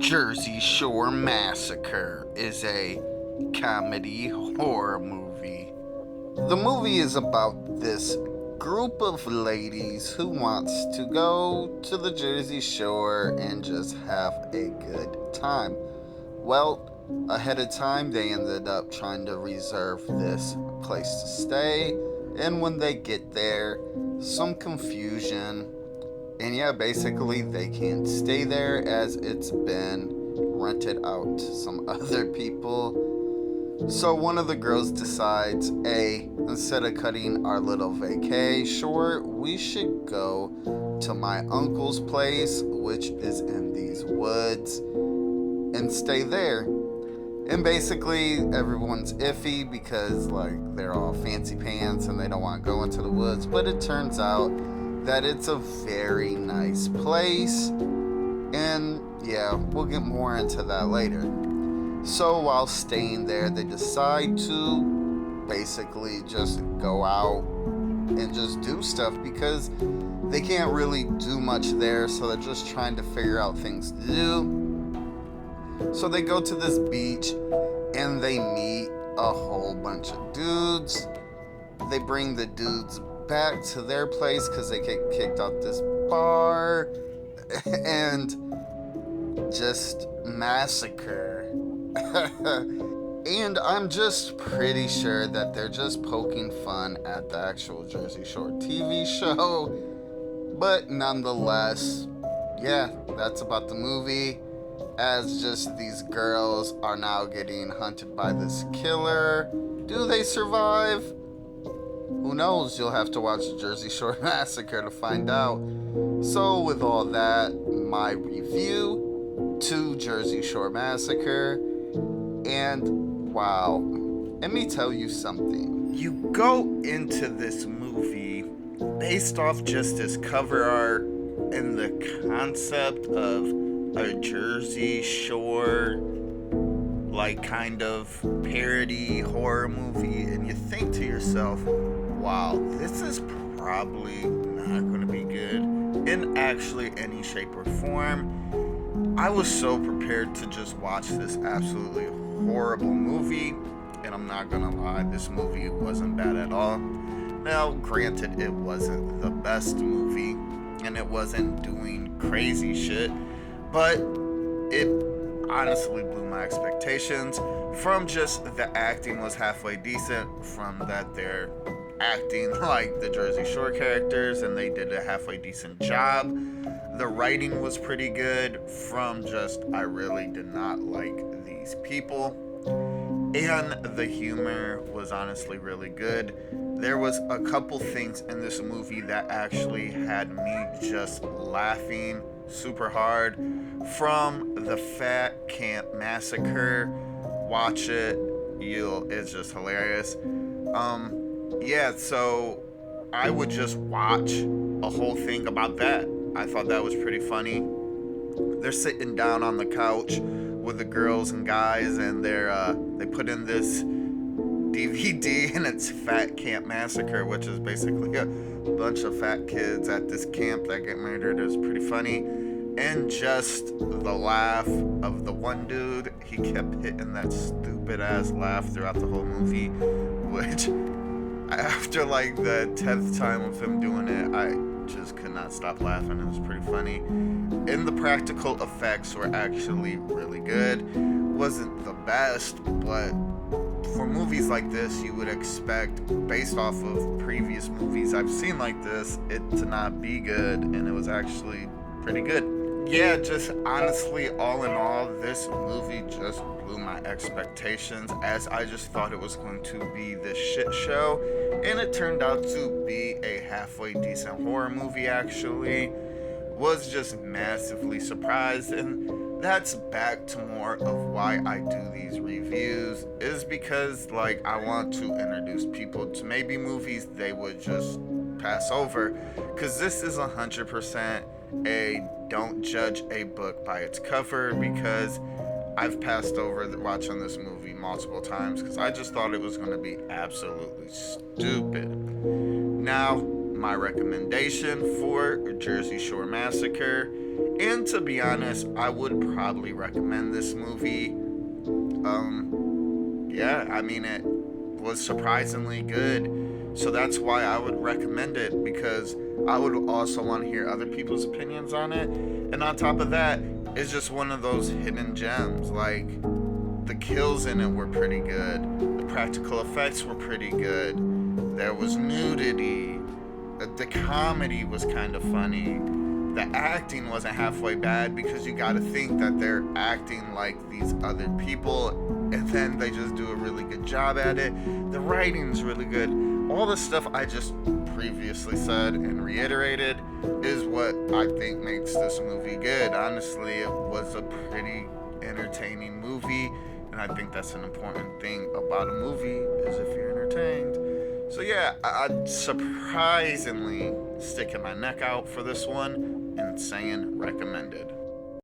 Jersey Shore Massacre is a comedy horror movie. The movie is about this group of ladies who wants to go to the Jersey Shore and just have a good time. Well, ahead of time, they ended up trying to reserve this place to stay, and when they get there, some confusion. And yeah, basically, they can't stay there as it's been rented out to some other people. So one of the girls decides, hey, instead of cutting our little vacay short, we should go to my uncle's place, which is in these woods, and stay there. And basically, everyone's iffy because, like, they're all fancy pants and they don't want to go into the woods. But it turns out that it's a very nice place. And yeah, we'll get more into that later. So while staying there, they decide to basically just go out and just do stuff because they can't really do much there. So they're just trying to figure out things to do. So they go to this beach and they meet a whole bunch of dudes. They bring the dudes back to their place because they get kicked out this bar and just massacre. And I'm just pretty sure that they're just poking fun at the actual Jersey Shore TV show. But nonetheless, yeah, that's about the movie. As just these girls are now getting hunted by this killer. Do they survive? Who knows? You'll have to watch the Jersey Shore Massacre to find out. So with all that, my review to Jersey Shore Massacre. And wow, let me tell you something. You go into this movie based off just this cover art and the concept of a Jersey Shore like kind of parody horror movie, and you think to yourself, wow, this is probably not going to be good in actually any shape or form. I was so prepared to just watch this absolutely horrible movie, and I'm not gonna lie, this movie wasn't bad at all. Now granted, it wasn't the best movie and it wasn't doing crazy shit, but it honestly blew my expectations. From just the acting was halfway decent, from that they're acting like the Jersey Shore characters and they did a halfway decent job. The writing was pretty good, from just I really did not like these people. And the humor was honestly really good. There was a couple things in this movie that actually had me just laughing super hard. From the Fat Camp Massacre, watch it, it's just hilarious. Yeah, so I would just watch a whole thing about that. I thought that was pretty funny. They're sitting down on the couch with the girls and guys, and they put in this DVD, and it's Fat Camp Massacre, which is basically a bunch of fat kids at this camp that get murdered. It was pretty funny. And just the laugh of the one dude, he kept hitting that stupid ass laugh throughout the whole movie, which after like the 10th time of him doing it, I just could not stop laughing. It was pretty funny. And the practical effects were actually really good. Wasn't the best, but for movies like this, you would expect, based off of previous movies I've seen like this, it to not be good, and it was actually pretty good. Yeah, just honestly, all in all, this movie just blew my expectations, as I just thought it was going to be this shit show, and it turned out to be a halfway decent horror movie. Actually was just massively surprised, and that's back to more of why I do these reviews, is because like I want to introduce people to maybe movies they would just pass over, because this is 100% a don't judge a book by its cover, because I've passed over watching this movie multiple times because I just thought it was going to be absolutely stupid. Now, my recommendation for Jersey Shore Massacre And to be honest, I would probably recommend this movie. Yeah, I mean, it was surprisingly good. So that's why I would recommend it, because I would also want to hear other people's opinions on it. And on top of that, it's just one of those hidden gems. Like, the kills in it were pretty good. The practical effects were pretty good. There was nudity. The comedy was kind of funny. The acting wasn't halfway bad, because you gotta think that they're acting like these other people, and then they just do a really good job at it. The writing's really good. All the stuff I just previously said and reiterated is what I think makes this movie good. Honestly, it was a pretty entertaining movie, and I think that's an important thing about a movie, is if you're entertained. So yeah, I'm surprisingly sticking my neck out for this one and saying recommended.